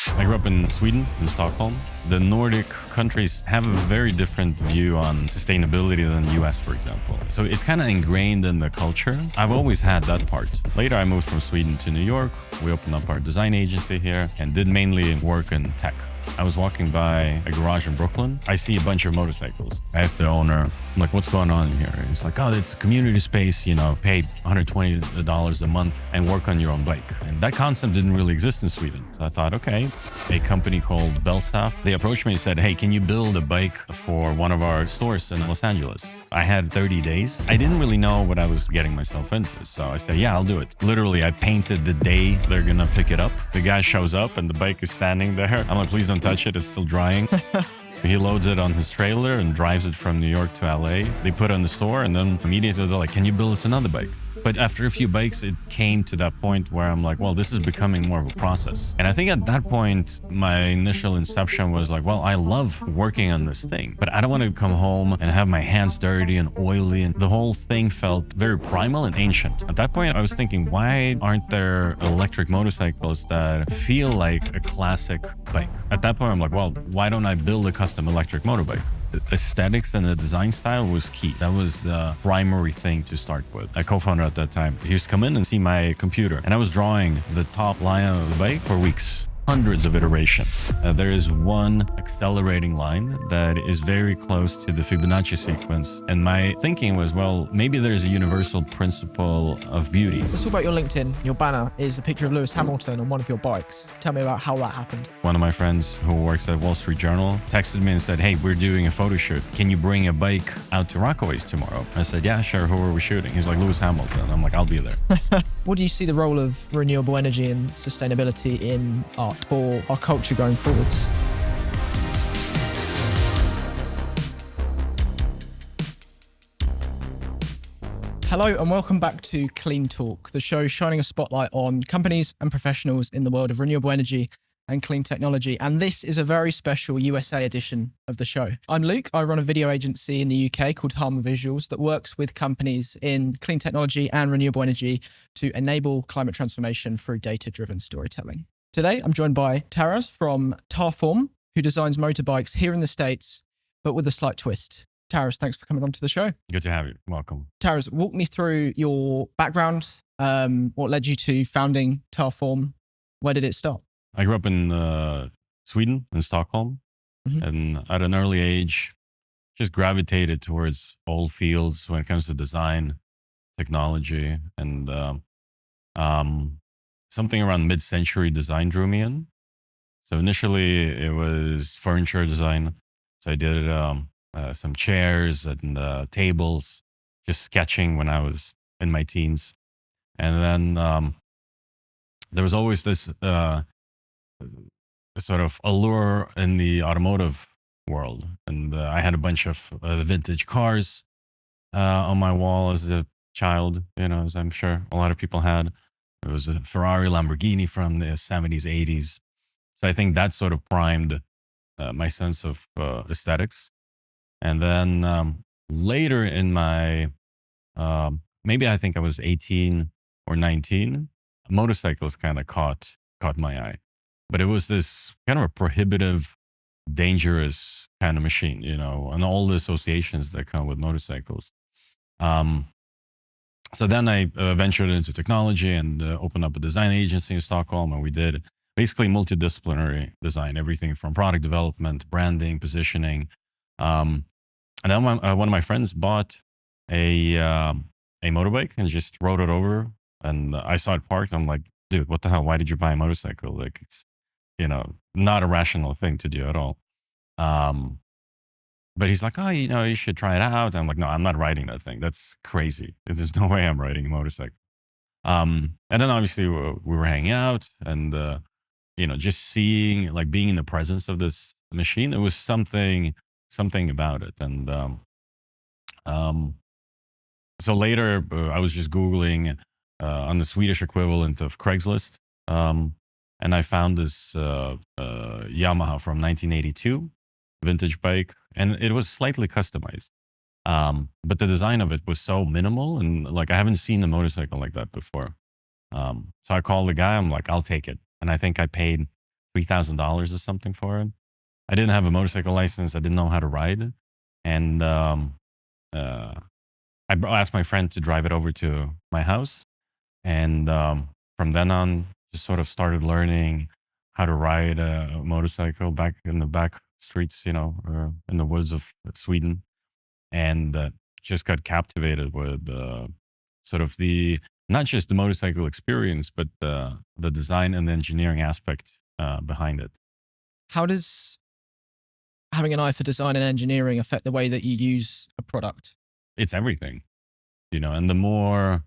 I grew up in Sweden, in Stockholm. The Nordic countries have a very different view on sustainability than the US, for example. So it's kind of ingrained in the culture. I've always had that part. Later, I moved from Sweden to New York. We opened up our design agency here and did mainly work in tech. I was walking by a garage in Brooklyn. I see a bunch of motorcycles. I asked the owner, I'm like, what's going on here? He's like, oh, it's a community space, pay $120 a month and work on your own bike. And that concept didn't really exist in Sweden. So I thought, okay, a company called Bellstaff, they approached me and said, hey, can you build a bike for one of our stores in Los Angeles? I had 30 days. I didn't really know what I was getting myself into. So I said, yeah, I'll do it. Literally, I painted the day they're gonna pick it up. The guy shows up and the bike is standing there. I'm like, please don't touch it. It's still drying. He loads it on his trailer and drives it from New York to LA. They put it in the store and then immediately they're like, can you build us another bike? But after a few bikes, it came to that point where I'm like, well, this is becoming more of a process. And I think at that point, my initial inception was like, well, I love working on this thing, but I don't want to come home and have my hands dirty and oily. And the whole thing felt very primal and ancient. At that point, I was thinking, why aren't there electric motorcycles that feel like a classic bike? At that point, I'm like, well, why don't I build a custom electric motorbike? The aesthetics and the design style was key. That was the primary thing to start with. A co-founder at that time, he used to come in and see my computer, and I was drawing the top line of the bike for weeks. Hundreds of iterations. There is one accelerating line that is very close to the Fibonacci sequence. And my thinking was, well, maybe there's a universal principle of beauty. Let's talk about your LinkedIn. Your banner is a picture of Lewis Hamilton on one of your bikes. Tell me about how that happened. One of my friends who works at Wall Street Journal texted me and said, hey, we're doing a photo shoot. Can you bring a bike out to Rockaways tomorrow? I said, yeah, sure. Who are we shooting? He's like, Lewis Hamilton. I'm like, I'll be there. What do you see the role of renewable energy and sustainability in art for our culture going forwards? Hello and welcome back to CleanTalk, the show shining a spotlight on companies and professionals in the world of renewable energy and clean technology. And this is a very special USA edition of the show. I'm Luke. I run a video agency in the UK called Harman Visuals that works with companies in clean technology and renewable energy to enable climate transformation through data-driven storytelling. Today, I'm joined by Taras from Tarform, who designs motorbikes here in the States, but with a slight twist. Taras, thanks for coming on to the show. Good to have you. Welcome. Taras, walk me through your background. What led you to founding Tarform? Where did it start? I grew up in Sweden, in Stockholm, and at an early age, just gravitated towards old fields when it comes to design, technology, and something around mid-century design drew me in. So initially, it was furniture design. So I did some chairs and tables, just sketching when I was in my teens. And then there was always this sort of allure in the automotive world. And I had a bunch of vintage cars on my wall as a child, as I'm sure a lot of people had. It was a Ferrari, Lamborghini from the 70s, 80s. So I think that sort of primed my sense of aesthetics. And then later in my, maybe I think I was 18 or 19, motorcycles kind of caught my eye. But it was this kind of a prohibitive, dangerous kind of machine, and all the associations that come with motorcycles. So then I ventured into technology and opened up a design agency in Stockholm, and we did basically multidisciplinary design, everything from product development, branding, positioning. And then one of my friends bought a motorbike and just rode it over, and I saw it parked. I'm like, dude, what the hell? Why did you buy a motorcycle? Like, it's not a rational thing to do at all. But he's like, oh, you should try it out. I'm like, no, I'm not riding that thing. That's crazy. There's no way I'm riding a motorcycle. And then obviously we were hanging out and, just seeing, like being in the presence of this machine. It was something about it. And so later I was just Googling on the Swedish equivalent of Craigslist. And I found this Yamaha from 1982 vintage bike, and it was slightly customized. But the design of it was so minimal, and like I haven't seen a motorcycle like that before. So I called the guy. I'm like, I'll take it. And I think I paid $3,000 or something for it. I didn't have a motorcycle license. I didn't know how to ride. And uh, asked my friend to drive it over to my house. And from then on, just sort of started learning how to ride a motorcycle back in the back streets, in the woods of Sweden. And just got captivated with sort of not just the motorcycle experience, but the design and the engineering aspect behind it. How does having an eye for design and engineering affect the way that you use a product? It's everything, and the more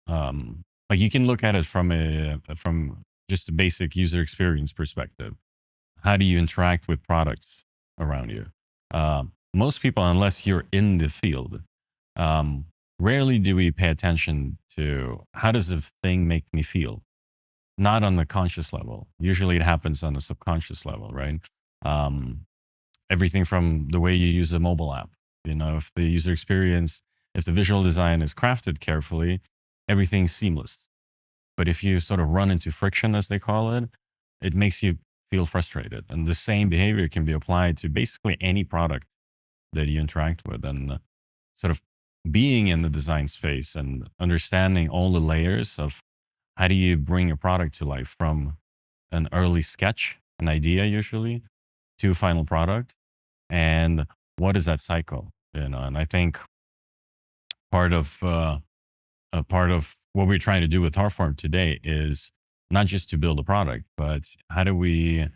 like you can look at it from just a basic user experience perspective. How do you interact with products around you? Most people, unless you're in the field, um, rarely do we pay attention to how does a thing make me feel. Not on the conscious level. Usually, it happens on the subconscious level, right? Um, Everything from the way you use a mobile app. If the user experience, if the visual design is crafted carefully, everything's seamless. But if you sort of run into friction, as they call it, it makes you feel frustrated. And the same behavior can be applied to basically any product that you interact with. And sort of being in the design space and understanding all the layers of how do you bring a product to life from an early sketch, an idea usually, to a final product, and what is that cycle? And I think part of a part of what we're trying to do with Tarform today is not just to build a product, but how do we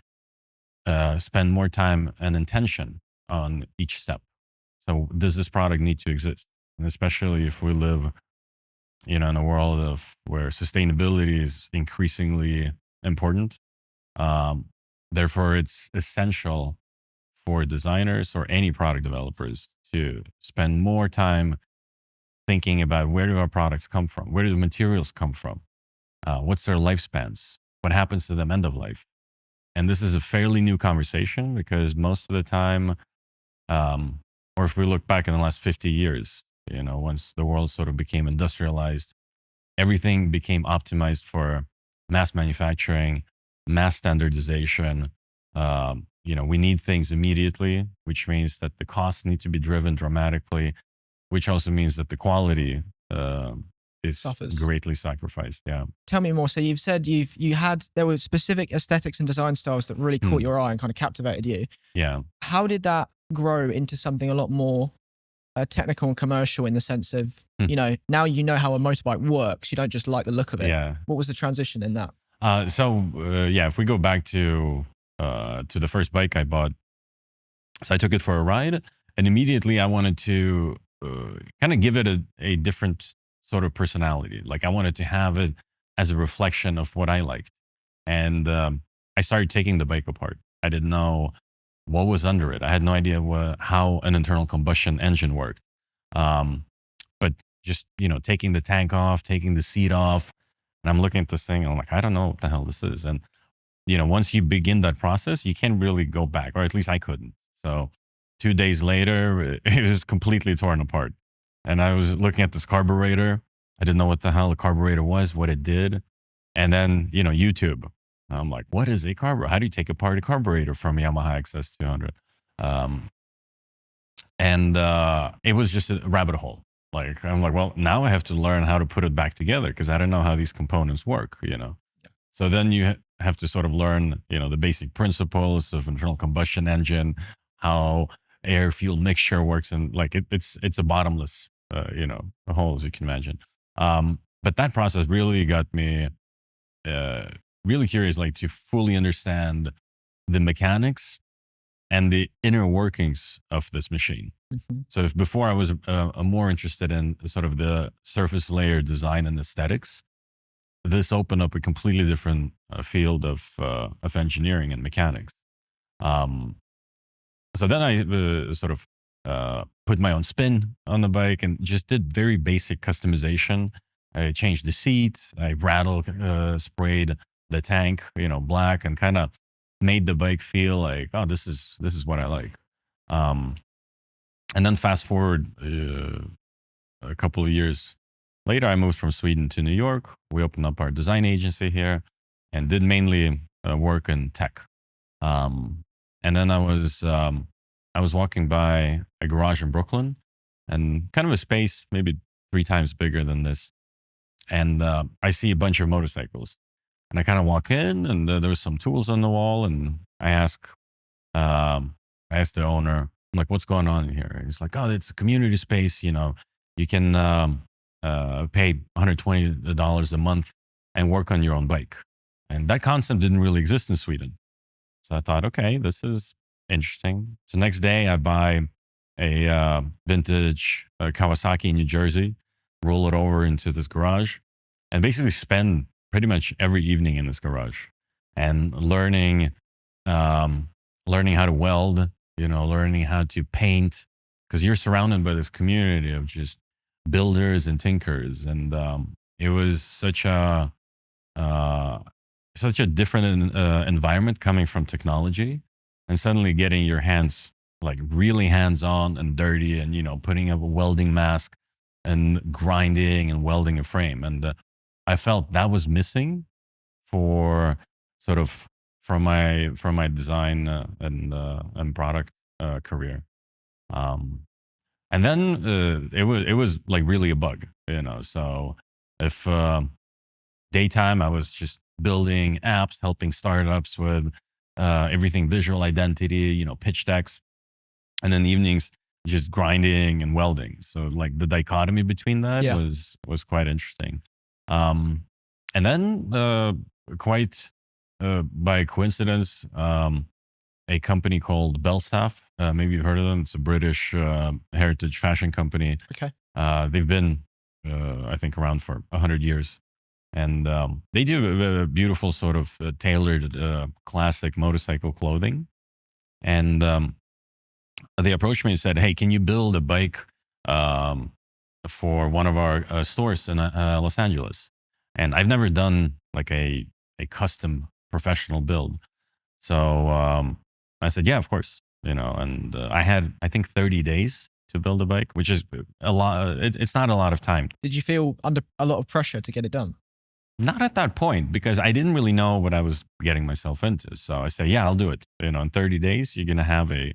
spend more time and intention on each step? So does this product need to exist? And especially if we live, in a world of where sustainability is increasingly important. Um, Therefore, it's essential for designers or any product developers to spend more time thinking about where do our products come from? Where do the materials come from? What's their lifespans? What happens to them end of life? And this is a fairly new conversation because most of the time, or if we look back in the last 50 years, once the world sort of became industrialized, everything became optimized for mass manufacturing, mass standardization. We need things immediately, which means that the costs need to be driven dramatically, which also means that the quality is Suffers. greatly sacrificed. Yeah. Tell me more. So you've said there were specific aesthetics and design styles that really caught your eye and kind of captivated you. Yeah. How did that grow into something a lot more technical and commercial in the sense of, now you know how a motorbike works. You don't just like the look of it. Yeah. What was the transition in that? If we go back to the first bike I bought, so I took it for a ride, and immediately I wanted to kind of give it a different sort of personality. Like I wanted to have it as a reflection of what I liked, and I started taking the bike apart. I didn't know what was under it. I had no idea how an internal combustion engine worked. But just taking the tank off, taking the seat off, and I'm looking at this thing, and I'm like, I don't know what the hell this is. And once you begin that process, you can't really go back, or at least I couldn't. So 2 days later, it was completely torn apart. And I was looking at this carburetor. I didn't know what the hell a carburetor was, what it did. And then, YouTube. I'm like, what is a carburetor? How do you take apart a carburetor from a Yamaha XS200? And it was just a rabbit hole. Like, I'm like, well, now I have to learn how to put it back together because I don't know how these components work, So then you have to sort of learn, the basic principles of internal combustion engine, how air fuel mixture works, and like it's a bottomless, hole, as you can imagine. But that process really got me really curious, like to fully understand the mechanics and the inner workings of this machine. Mm-hmm. So if before I was more interested in sort of the surface layer design and aesthetics, this opened up a completely different field of engineering and mechanics. So then I sort of put my own spin on the bike and just did very basic customization. I changed the seat, I rattle sprayed the tank, black, and kind of made the bike feel like, oh, this is what I like. And then fast forward a couple of years later, I moved from Sweden to New York. We opened up our design agency here and did mainly work in tech. And then I was walking by a garage in Brooklyn, and kind of a space maybe 3 times bigger than this, and I see a bunch of motorcycles, and I kind of walk in, and there's some tools on the wall, and um, I ask the owner, I'm like, "What's going on here?" And he's like, "Oh, it's a community space. You know, you can pay $120 a month and work on your own bike." And that concept didn't really exist in Sweden. So I thought, okay, this is interesting. So next day, I buy a vintage Kawasaki in New Jersey, roll it over into this garage, and basically spend pretty much every evening in this garage and um, learning how to weld. You know, learning how to paint, because you're surrounded by this community of just builders and tinkers, and it was uh, such a different environment coming from technology, and suddenly getting your hands like really hands on and dirty, and putting up a welding mask and grinding and welding a frame, and I felt that was missing for sort of from my design and product career. um and then it was like really a bug, so if daytime I was just building apps, helping startups with everything visual identity, pitch decks, and then the evenings just grinding and welding. So like the dichotomy between that Yeah. was quite interesting. Um, and then quite by coincidence, a company called Belstaff. Maybe you've heard of them. It's a British heritage fashion company. Okay. They've been, I think, around for 100 years, and they do a beautiful sort of tailored classic motorcycle clothing. And they approached me and said, "Hey, can you build a bike um, for one of our stores in Los Angeles?" And I've never done like a custom professional build, so I said, "Yeah, of course." And I had, I think, 30 days to build a bike, which is a lot. It's not a lot of time. Did you feel under a lot of pressure to get it done? Not at that point, because I didn't really know what I was getting myself into. So I said, "Yeah, I'll do it." In 30 days, you're gonna have a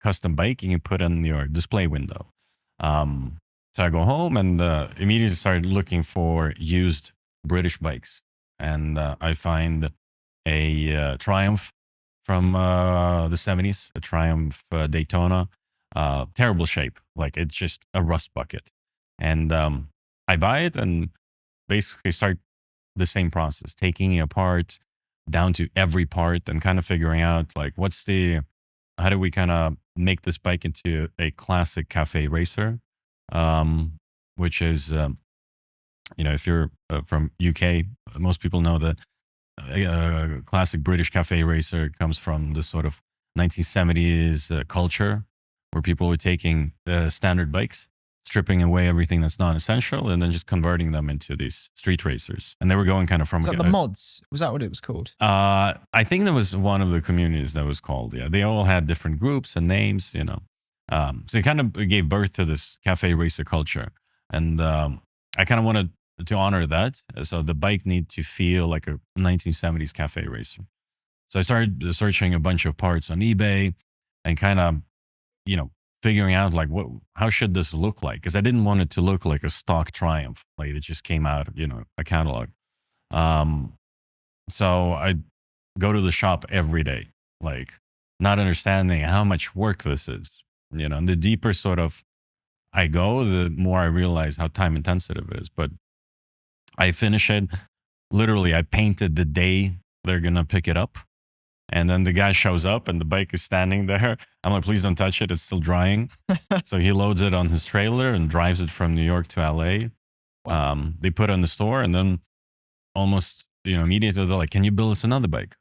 custom bike you can put in your display window. Um, so I go home and immediately started looking for used British bikes, and I find a Triumph from the '70s, a Triumph Daytona, terrible shape, like it's just a rust bucket, and I buy it and basically start the same process, taking it apart down to every part and kind of figuring out like how do we kind of make this bike into a classic cafe racer, um, which is if you're from UK, most people know that a classic British cafe racer comes from the sort of 1970s culture, where people were taking standard bikes, stripping away everything that's non essential, and then just converting them into these street racers. And they were going kind of from Was that the mods? Was that what it was called? I think there was one of the communities that was called. Yeah, they all had different groups and names. So it kind of gave birth to this cafe racer culture, and I kind of wanted to honor that. So the bike need to feel like a 1970s cafe racer. So I started searching a bunch of parts on eBay, and kind of figuring out like how should this look like, because I didn't want it to look like a stock Triumph, like it just came out, a catalog. Um, so I go to the shop every day, like not understanding how much work this is. And the deeper sort of I go, the more I realize how time intensive it is. But I finish it. Literally, I painted the day they're gonna pick it up. And then the guy shows up and the bike is standing there. I'm like, "Please don't touch it. It's still drying." So he loads it on his trailer and drives it from New York to LA. Wow. They put it on the store, and then almost, immediately they're like, "Can you build us another bike?"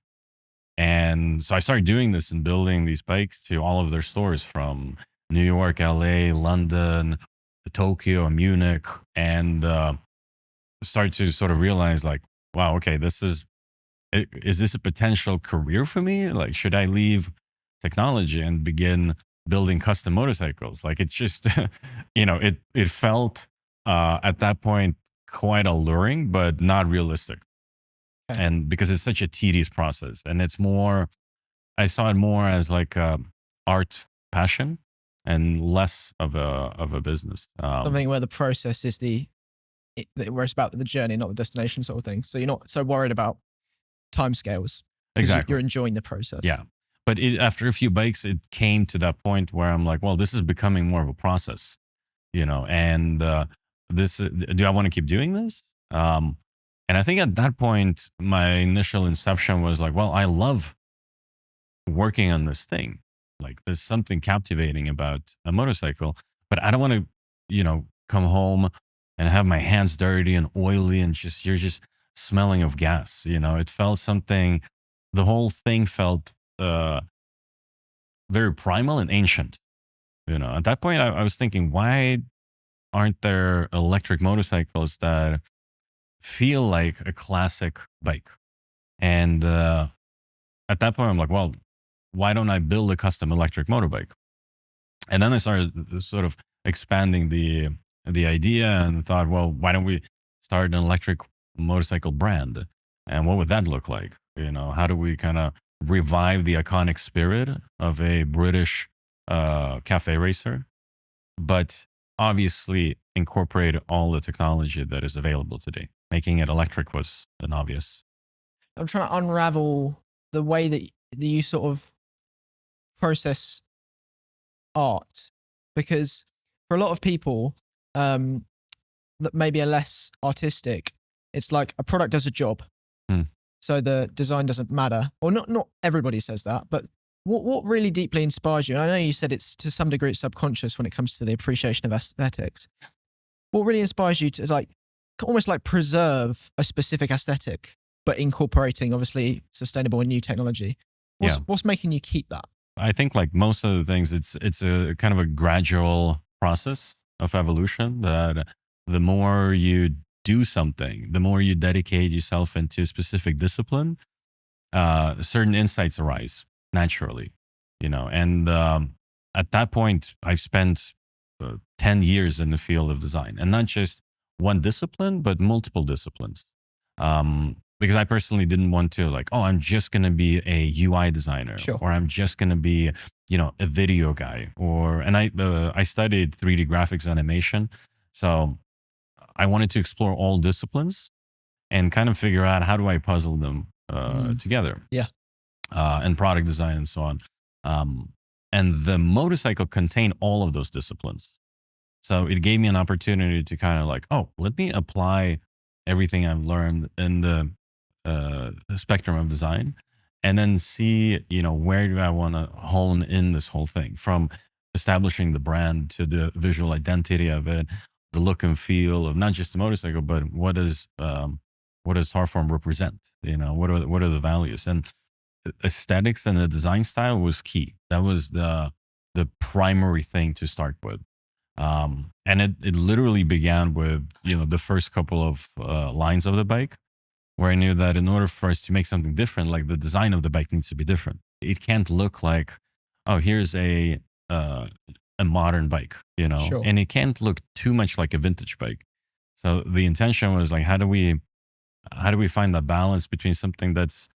And so I started doing this and building these bikes to all of their stores from New York, LA, London, Tokyo, Munich, and started to sort of realize like, wow, okay, is this a potential career for me? Like, should I leave technology and begin building custom motorcycles? Like, it's just, it felt at that point quite alluring, but not realistic. Okay. And because it's such a tedious process, and it's more, I saw it more as like a art passion and less of a business. Something where the process is where it's about the journey, not the destination sort of thing. So you're not so worried about timescales because you're Exactly. enjoying the process. Yeah. But after a few bikes, it came to that point where I'm like, well, this is becoming more of a process, and do I want to keep doing this? And I think at that point, my initial inception was like, well, I love working on this thing. Like there's something captivating about a motorcycle, but I don't want to, come home and have my hands dirty and oily and you're just smelling of gas. It felt something, the whole thing felt very primal and ancient. At that point, I was thinking, why aren't there electric motorcycles that feel like a classic bike? And at that point, I'm like, well, why don't I build a custom electric motorbike? And then I started sort of expanding the idea and thought, well, why don't we start an electric motorcycle brand? And what would that look like? How do we kind of revive the iconic spirit of a British cafe racer, but obviously incorporate all the technology that is available today? Making it electric was an obvious. I'm trying to unravel the way that you sort of process art, because for a lot of people that maybe are less artistic, it's like a product does a job, so the design doesn't matter. Or not everybody says that, but what really deeply inspires you? And I know you said it's to some degree it's subconscious when it comes to the appreciation of aesthetics. What really inspires you to like almost like preserve a specific aesthetic, but incorporating obviously sustainable and new technology? What's making you keep that? I think like most of the things, it's a kind of a gradual process of evolution that the more you do something, the more you dedicate yourself into a specific discipline, certain insights arise naturally, and at that point, I've spent 10 years in the field of design, and not just one discipline, but multiple disciplines. Because I personally didn't want to like, oh, I'm just going to be a UI designer, Sure. or I'm just going to be, a video guy, and I studied 3D graphics animation. So I wanted to explore all disciplines and kind of figure out how do I puzzle them together. Yeah. And product design and so on. Um, and the motorcycle contained all of those disciplines. So it gave me an opportunity to kind of like, oh, let me apply everything I've learned in the spectrum of design, and then see, where do I want to hone in this whole thing, from establishing the brand to the visual identity of it, the look and feel of not just the motorcycle, but what does Tarform represent? What are the values? And aesthetics and the design style was key. That was the primary thing to start with. And it literally began with the first couple of lines of the bike, where I knew that in order for us to make something different, like the design of the bike needs to be different. It can't look like, oh, here's uh, a modern bike, Sure. and it can't look too much like a vintage bike. So the intention was like, how do we find that balance between something that's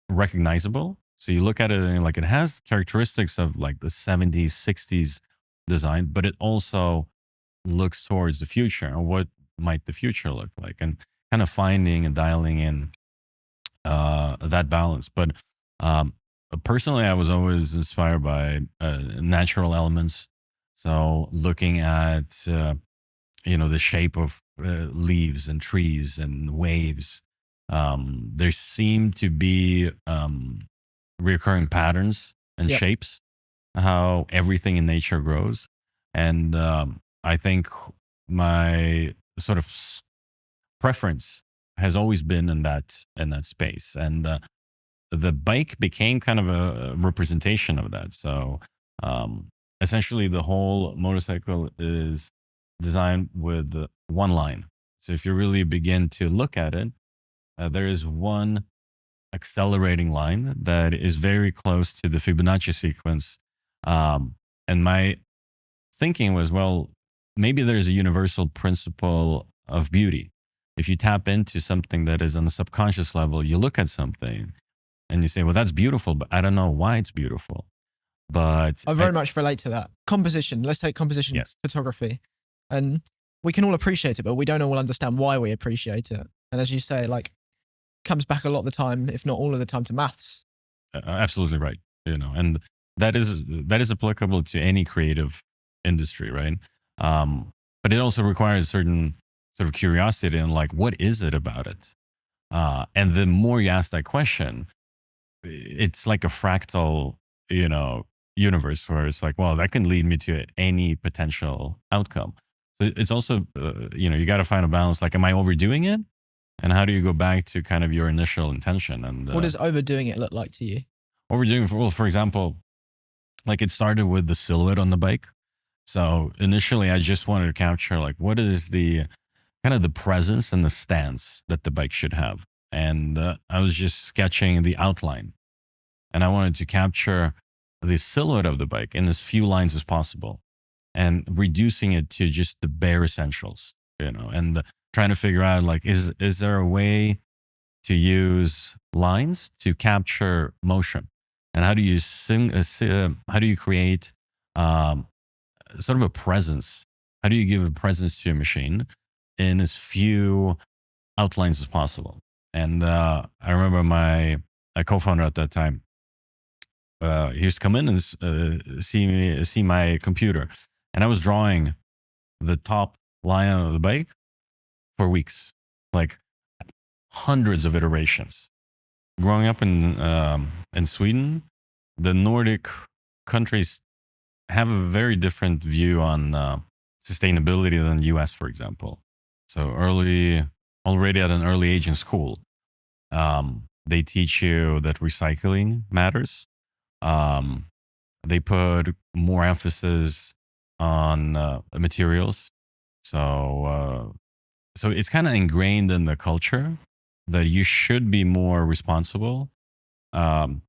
recognizable? So you look at it and like it has characteristics of like the 70s, 60s design, but it also looks towards the future and what might the future look like, and kind of finding and dialing in that balance. But um, personally, I was always inspired by natural elements. So looking at the shape of leaves and trees and waves, there seem to be recurring patterns and Yep. shapes, how everything in nature grows. And I think my sort of preference has always been in that space, and the bike became kind of a representation of that. So essentially, the whole motorcycle is designed with one line. So if you really begin to look at it, there is one accelerating line that is very close to the Fibonacci sequence. And my thinking was, well, maybe there's a universal principle of beauty. if you tap into something that is on the subconscious level, you look at something and you say, well, that's beautiful, but I don't know why it's beautiful. But I very much relate to that. Composition. Let's take composition Yes. photography. And we can all appreciate it, but we don't all understand why we appreciate it. And as you say, like, comes back a lot of the time, if not all of the time, to maths. Absolutely right. And that is applicable to any creative industry, right? But it also requires certain sort of curiosity and like, what is it about it? And the more you ask that question, it's like a fractal, universe where it's like, well, that can lead me to any potential outcome. So it's also, you got to find a balance. Like, am I overdoing it? And how do you go back to kind of your initial intention? And What does overdoing it look like to you? overdoing, well, for example, like it started with the silhouette on the bike. So initially, I just wanted to capture like what is the kind of the presence and the stance that the bike should have. And I was just sketching the outline, and I wanted to capture the silhouette of the bike in as few lines as possible, and reducing it to just the bare essentials, and trying to figure out like is there a way to use lines to capture motion, and how do you how do you create um, sort of a presence? How do you give a presence to a machine in as few outlines as possible? And I remember my co-founder at that time. He used to come in and see my computer, and I was drawing the top line of the bike for weeks, like hundreds of iterations. Growing up in Sweden, the Nordic countries have a very different view on sustainability than the US, for example. So already at an early age in school, they teach you that recycling matters. Um, they put more emphasis on materials. So it's kind of ingrained in the culture that you should be more responsible. Um,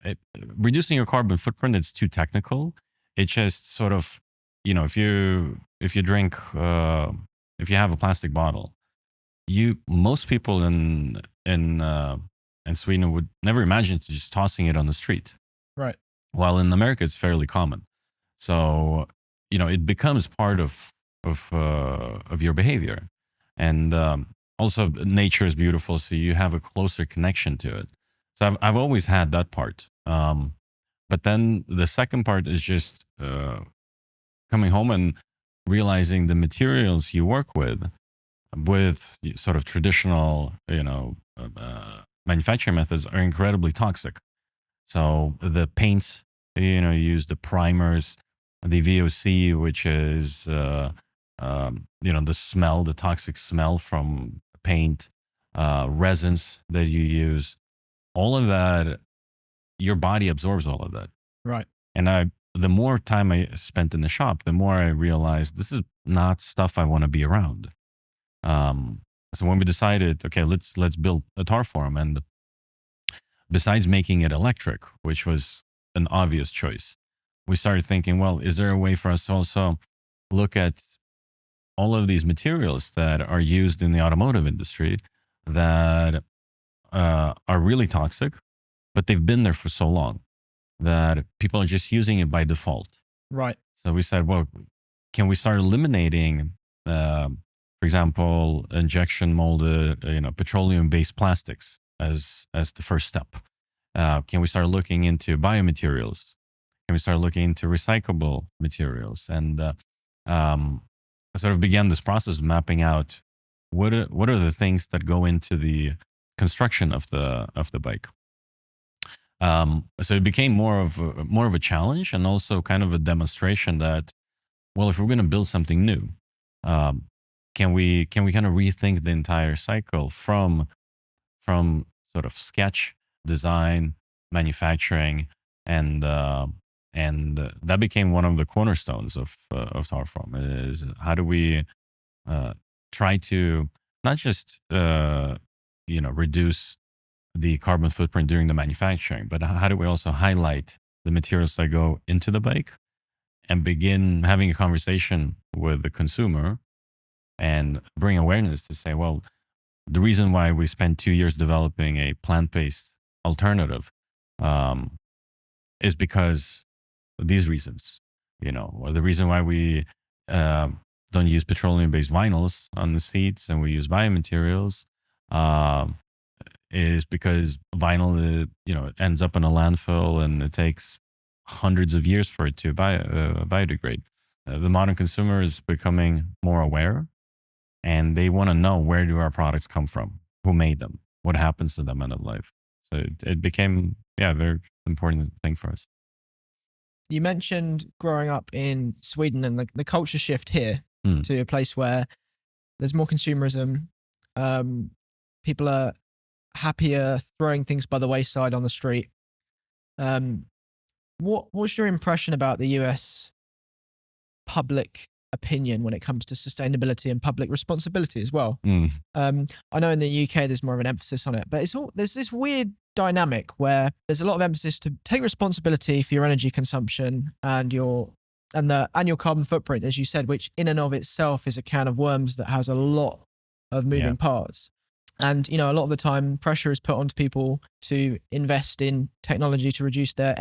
it, Reducing your carbon footprint, it's too technical. It just sort of, if you drink, if you have a plastic bottle, most people in Sweden would never imagine to just tossing it on the street. Right. While in America, it's fairly common. So it becomes part of your behavior, and also nature is beautiful, so you have a closer connection to it. So I've always had that part, but then the second part is just coming home and realizing the materials you work with sort of traditional manufacturing methods are incredibly toxic. So the paints, you use the primers, the VOC, which is the smell, the toxic smell from paint, resins that you use, all of that, your body absorbs all of that. Right. And the more time I spent in the shop, the more I realized this is not stuff I want to be around. So when we decided, okay, let's build a Tarform, and besides making it electric, which was an obvious choice, we started thinking, well, is there a way for us to also look at all of these materials that are used in the automotive industry that are really toxic, but they've been there for so long that people are just using it by default. Right. So we said, well, can we start eliminating, for example, injection molded, petroleum-based plastics as the first step? Can we start looking into biomaterials? Can we start looking into recyclable materials? And I sort of began this process of mapping out what are the things that go into the construction of the bike. So it became more of a challenge, and also kind of a demonstration that, well, if we're going to build something new, um, can we kind of rethink the entire cycle from sort of sketch, design, manufacturing, and that became one of the cornerstones of Tarform. Is how do we try to not just reduce the carbon footprint during the manufacturing, but how do we also highlight the materials that go into the bike and begin having a conversation with the consumer and bring awareness to say, well, the reason why we spent 2 years developing a plant-based alternative um, is because of these reasons. Or the reason why we don't use petroleum-based vinyls on the seats and we use biomaterials um, is because vinyl, it ends up in a landfill and it takes hundreds of years for it to biodegrade. The modern consumer is becoming more aware, and they want to know, where do our products come from, who made them, what happens to them end of life. So it became, a very important thing for us. You mentioned growing up in Sweden and the culture shift here Hmm. to a place where there's more consumerism. People are happier throwing things by the wayside on the street. What's your impression about the US public opinion when it comes to sustainability and public responsibility as well? Hmm. I know in the UK there's more of an emphasis on it, but there's this weird dynamic where there's a lot of emphasis to take responsibility for your energy consumption and your carbon footprint, as you said, which in and of itself is a can of worms that has a lot of moving parts. And a lot of the time pressure is put onto people to invest in technology to reduce their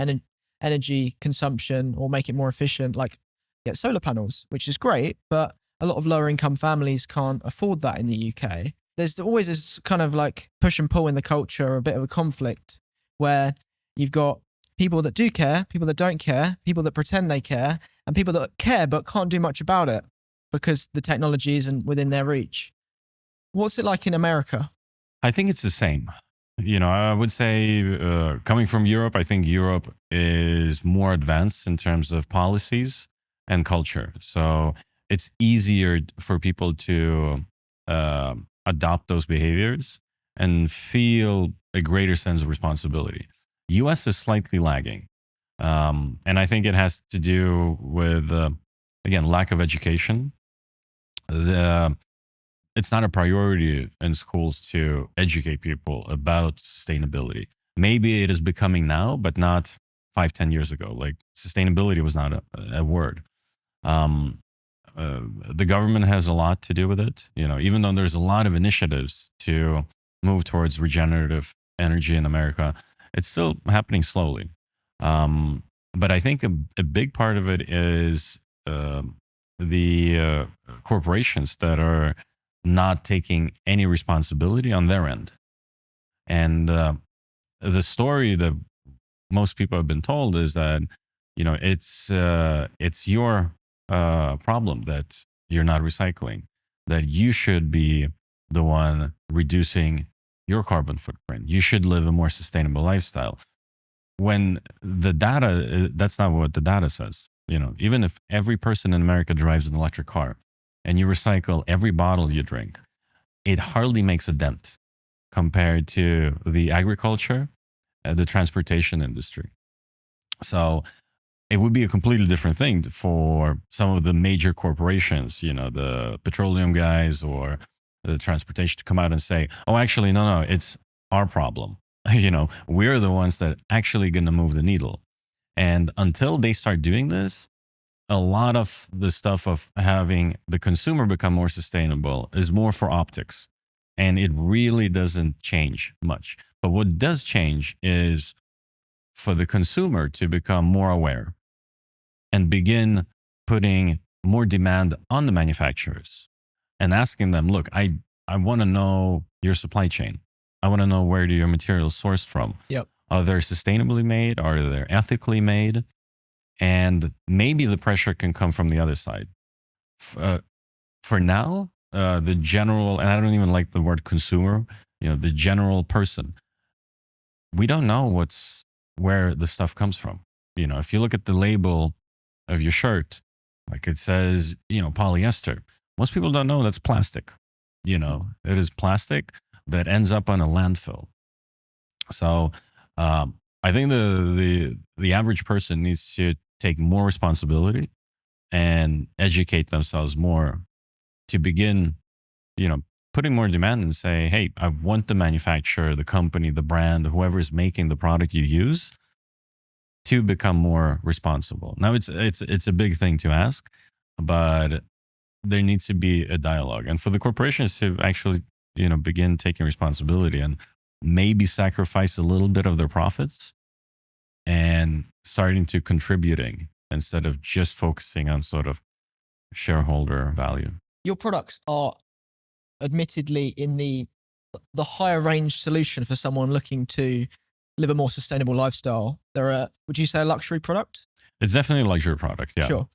energy consumption or make it more efficient, like get solar panels, which is great, but a lot of lower income families can't afford that in the UK. There's always this kind of like push and pull in the culture, a bit of a conflict where you've got people that do care, people that don't care, people that pretend they care, and people that care but can't do much about it because the technology isn't within their reach. What's it like in America? I think it's the same. I would say, coming from Europe, I think Europe is more advanced in terms of policies and culture. So it's easier for people to adopt those behaviors and feel a greater sense of responsibility. US is slightly lagging. And I think it has to do with, again, lack of education. It's not a priority in schools to educate people about sustainability. Maybe it is becoming now, but not 5, 10 years ago. Like, sustainability was not a word. Um, the government has a lot to do with it. Even though there's a lot of initiatives to move towards regenerative energy in America, it's still happening slowly. But I think a big part of it is the corporations that are not taking any responsibility on their end. And the story that most people have been told is that it's your problem that you're not recycling, that you should be the one reducing your carbon footprint. You should live a more sustainable lifestyle. When the data, that's not what the data says. Even if every person in America drives an electric car and you recycle every bottle you drink, it hardly makes a dent compared to the agriculture and the transportation industry. So it would be a completely different thing for some of the major corporations, the petroleum guys or the transportation, to come out and say, oh, actually, no, it's our problem. We're the ones that actually going to move the needle. And until they start doing this, a lot of the stuff of having the consumer become more sustainable is more for optics. And it really doesn't change much. But what does change is for the consumer to become more aware and begin putting more demand on the manufacturers and asking them, look, I want to know your supply chain. I want to know, where do your materials sourced from? Yep. Are they sustainably made? Are they ethically made? And maybe the pressure can come from the other side. For now, the general, and I don't even like the word consumer, the general person, we don't know where the stuff comes from. If you look at the label of your shirt, like it says, polyester, most people don't know that's plastic. It is plastic that ends up on a landfill. So I think the average person needs to take more responsibility and educate themselves more to begin, putting more demand and say, hey, I want the manufacturer, the company, the brand, whoever is making the product you use, to become more responsible. Now it's a big thing to ask, but there needs to be a dialogue, and for the corporations to actually, begin taking responsibility and maybe sacrifice a little bit of their profits and starting to contributing instead of just focusing on sort of shareholder value. Your products are admittedly in the higher range solution for someone looking to live a more sustainable lifestyle. They're would you say a luxury product? It's definitely a luxury product. Yeah. Sure.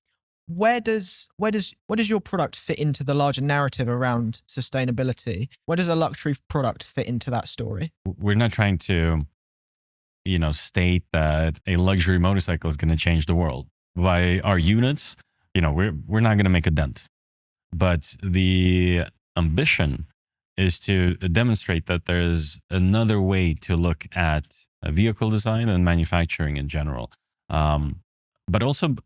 Where does your product fit into the larger narrative around sustainability? Where does a luxury product fit into that story? We're not trying to, state that a luxury motorcycle is going to change the world. By our units, we're not going to make a dent. But the ambition is to demonstrate that there's another way to look at vehicle design and manufacturing in general. But also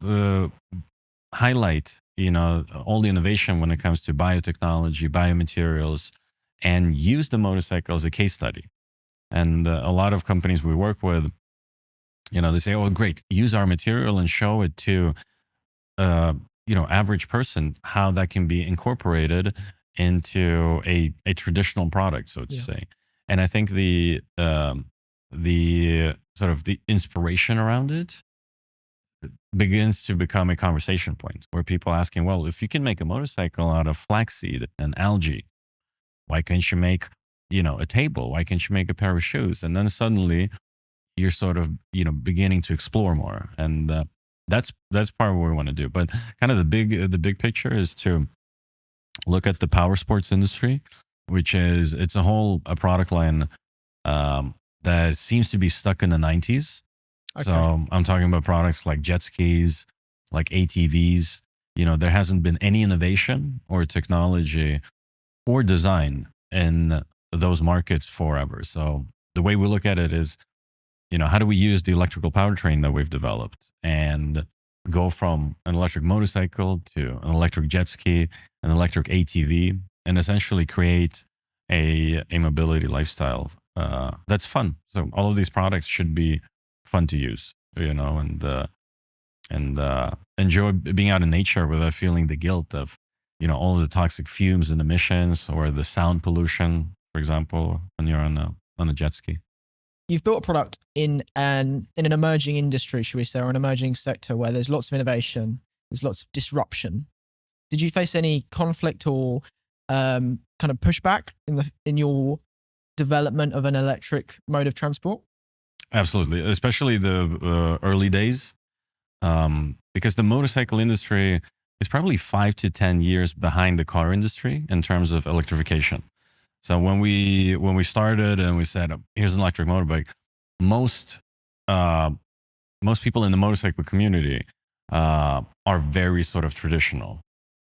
highlight, all the innovation when it comes to biotechnology, biomaterials, and use the motorcycle as a case study. And a lot of companies we work with, they say, "Oh, great, use our material and show it to, average person how that can be incorporated into a traditional product, so to say." And I think the sort of the inspiration around it begins to become a conversation point where people are asking, well, if you can make a motorcycle out of flaxseed and algae, why can't you make, a table? Why can't you make a pair of shoes? And then suddenly you're sort of, beginning to explore more. And that's part of what we want to do. But kind of the big picture is to look at the power sports industry, which is, it's a product line that seems to be stuck in the 90s. Okay. So I'm talking about products like jet skis, like ATVs. There hasn't been any innovation or technology or design in those markets forever. So the way we look at it is, how do we use the electrical powertrain that we've developed and go from an electric motorcycle to an electric jet ski, an electric ATV, and essentially create a mobility lifestyle that's fun. So all of these products should be fun to use, and enjoy being out in nature without feeling the guilt of, all of the toxic fumes and emissions or the sound pollution, for example, when you're on a jet ski. You've built a product in an emerging industry, should we say, or an emerging sector where there's lots of innovation, there's lots of disruption. Did you face any conflict or kind of pushback in your development of an electric mode of transport? Absolutely, especially the early days, because the motorcycle industry is probably 5 to 10 years behind the car industry in terms of electrification. So when we started and we said, here's an electric motorbike, most people in the motorcycle community are very sort of traditional.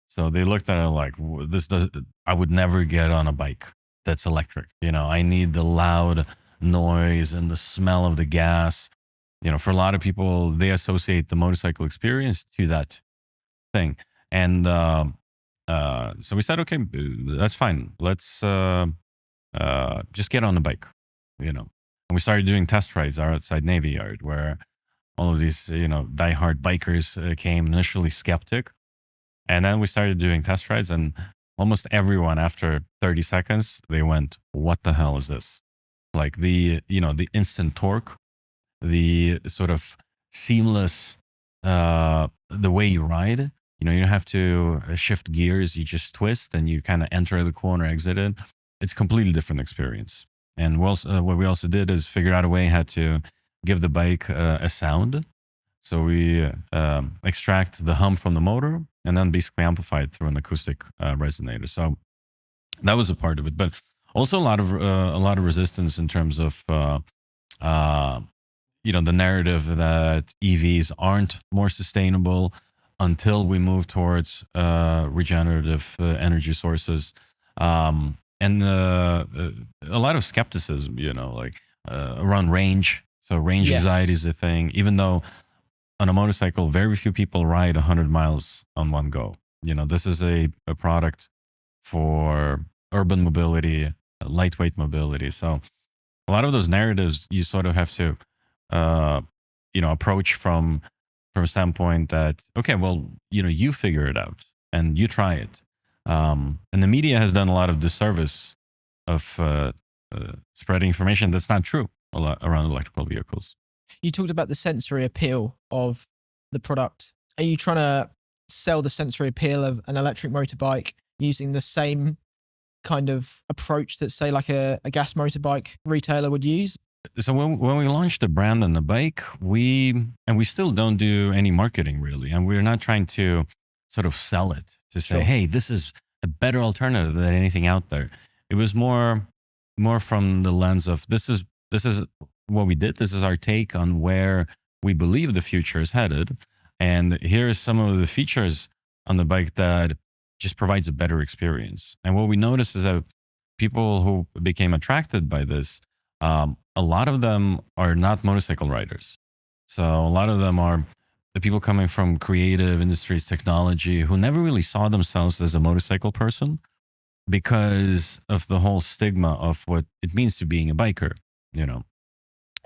So they looked at it like, I would never get on a bike that's electric. I need the loud noise and the smell of the gas. For a lot of people, they associate the motorcycle experience to that thing. And so we said, okay, that's fine. Let's just get on the bike, And we started doing test rides outside Navy Yard, where all of these, diehard bikers came, initially skeptic. And then we started doing test rides, and almost everyone, after 30 seconds, they went, "What the hell is this?" Like the instant torque, the sort of seamless, the way you ride. You don't have to shift gears. You just twist and you kind of enter the corner, exit it. It's a completely different experience. And what we also did is figure out a way how to give the bike a sound. So we extract the hum from the motor and then basically amplify it through an acoustic resonator. So that was a part of it, but also a lot of resistance in terms of the narrative that EVs aren't more sustainable until we move towards regenerative energy sources, and a lot of skepticism, around range. So range anxiety is a thing, even though on a motorcycle, very few people ride 100 miles on one go. This is a product for urban mobility, lightweight mobility. So a lot of those narratives you sort of have to, approach from a standpoint that, okay, well, you figure it out and you try it. And the media has done a lot of disservice of spreading information that's not true a lot around electrical vehicles. You talked about the sensory appeal of the product. Are you trying to sell the sensory appeal of an electric motorbike using the same kind of approach that, say, like a gas motorbike retailer would use? So when we launched the brand and the bike, we still don't do any marketing really, and we're not trying to sort of sell it to say, Sure. hey, this is a better alternative than anything out there. It was more from the lens of this is what we did. This is our take on where we believe the future is headed, and here's some of the features on the bike that just provides a better experience. And what we noticed is that people who became attracted by this, a lot of them are not motorcycle riders. So a lot of them are the people coming from creative industries, technology, who never really saw themselves as a motorcycle person because of the whole stigma of what it means to being a biker, you know.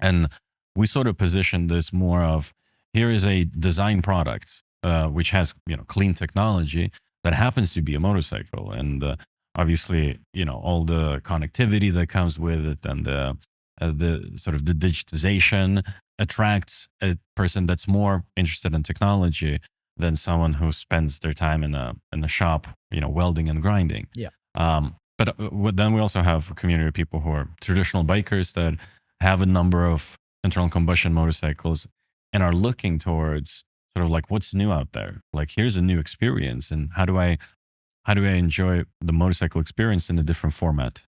And we sort of positioned this more of here is a design product which has clean technology that happens to be a motorcycle, and obviously all the connectivity that comes with it, and the sort of the digitization attracts a person that's more interested in technology than someone who spends their time in a shop, welding and grinding. Yeah. But then we also have a community of people who are traditional bikers that have a number of internal combustion motorcycles and are looking towards sort of like what's new out there. Like here's a new experience, and how do I enjoy the motorcycle experience in a different format?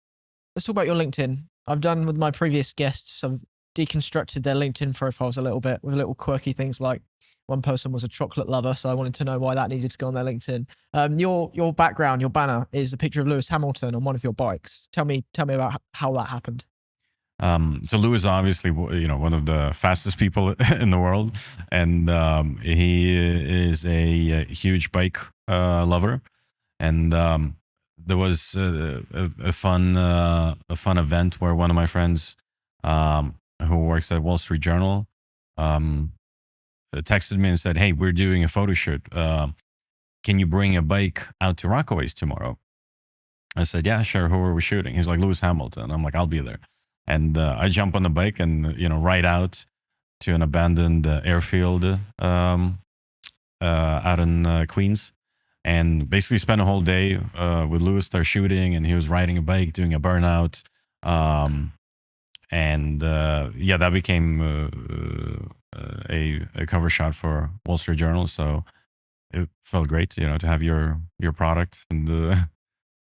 Let's talk about your LinkedIn. I've done with my previous guests, I've deconstructed their LinkedIn profiles a little bit with little quirky things like one person was a chocolate lover, so I wanted to know why that needed to go on their LinkedIn. Your background, your banner is a picture of Lewis Hamilton on one of your bikes. Tell me about how that happened. So Lewis, obviously, one of the fastest people in the world, and he is a huge bike lover. And there was a fun event where one of my friends, who works at Wall Street Journal, texted me and said, "Hey, we're doing a photo shoot. Can you bring a bike out to Rockaways tomorrow?" I said, "Yeah, sure. Who are we shooting?" He's like, "Lewis Hamilton." I'm like, "I'll be there." And I jump on the bike and ride out to an abandoned airfield out in Queens, and basically spent a whole day with Lewis there shooting, and he was riding a bike doing a burnout. And yeah, that became a cover shot for Wall Street Journal. So it felt great, to have your product and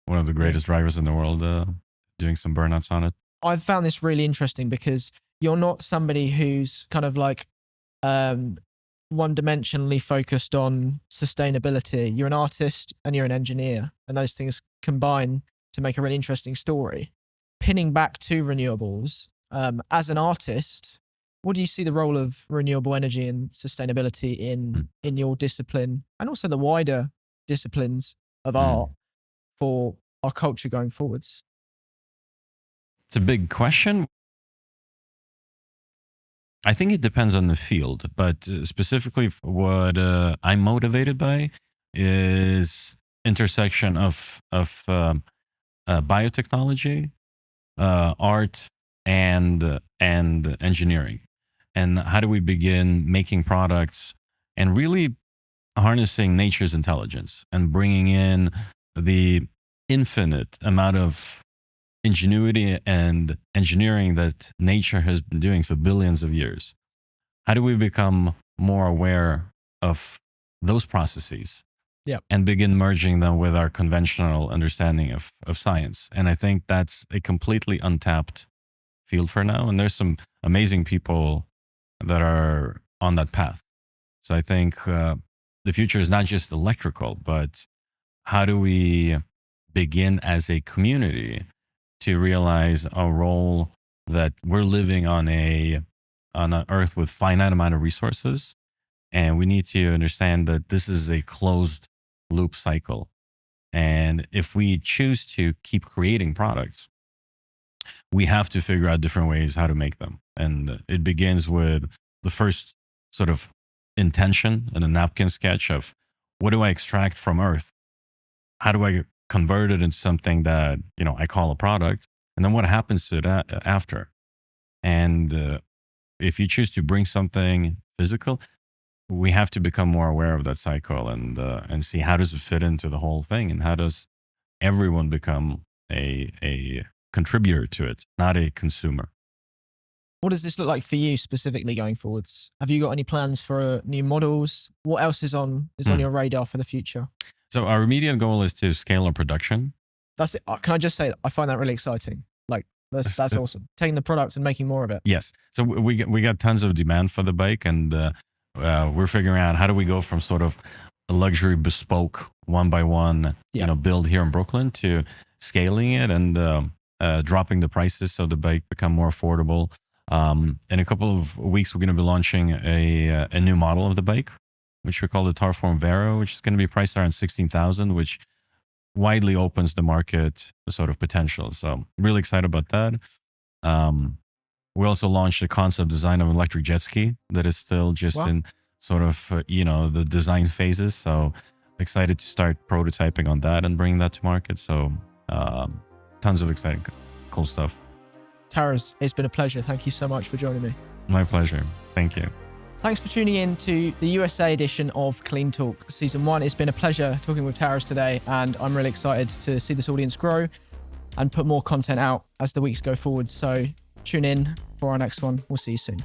one of the greatest drivers in the world doing some burnouts on it. I've found this really interesting because you're not somebody who's kind of like one-dimensionally focused on sustainability. You're an artist and you're an engineer, and those things combine to make a really interesting story. Pinning back to renewables, as an artist, what do you see the role of renewable energy and sustainability in your discipline, and also the wider disciplines of art for our culture going forwards? It's a big question. I think it depends on the field, but specifically what I'm motivated by is intersection of biotechnology, art, and engineering, and how do we begin making products and really harnessing nature's intelligence and bringing in the infinite amount of ingenuity and engineering that nature has been doing for billions of years. How do we become more aware of those processes? Yeah. And begin merging them with our conventional understanding of science? And I think that's a completely untapped field for now. And there's some amazing people that are on that path. So I think the future is not just electrical, but how do we begin as a community to realize a role that we're living on an earth with finite amount of resources, and we need to understand that this is a closed loop cycle. And if we choose to keep creating products, we have to figure out different ways how to make them. And it begins with the first sort of intention and a napkin sketch of what do I extract from earth? How do I convert it into something that, I call a product. And then what happens to that after? And if you choose to bring something physical, we have to become more aware of that cycle and see how does it fit into the whole thing, and how does everyone become a contributor to it, not a consumer. What does this look like for you specifically going forwards? Have you got any plans for new models? What else is on your radar for the future? So our immediate goal is to scale our production. That's it. Can I just say I find that really exciting. Like that's awesome. Taking the product and making more of it. Yes. So we got tons of demand for the bike, and we're figuring out how do we go from sort of a luxury bespoke one by one, build here in Brooklyn, to scaling it and dropping the prices so the bike become more affordable. In a couple of weeks, we're going to be launching a new model of the bike, which we call the Tarform Vero, which is going to be priced around 16,000, which widely opens the market sort of potential. So really excited about that. We also launched a concept design of an electric jet ski that is still just in sort of, the design phases. So excited to start prototyping on that and bringing that to market. So tons of exciting, cool stuff. Taras, it's been a pleasure. Thank you so much for joining me. My pleasure. Thank you. Thanks for tuning in to the USA edition of CleanTalk Season 1. It's been a pleasure talking with Taras today, and I'm really excited to see this audience grow and put more content out as the weeks go forward. So tune in for our next one. We'll see you soon.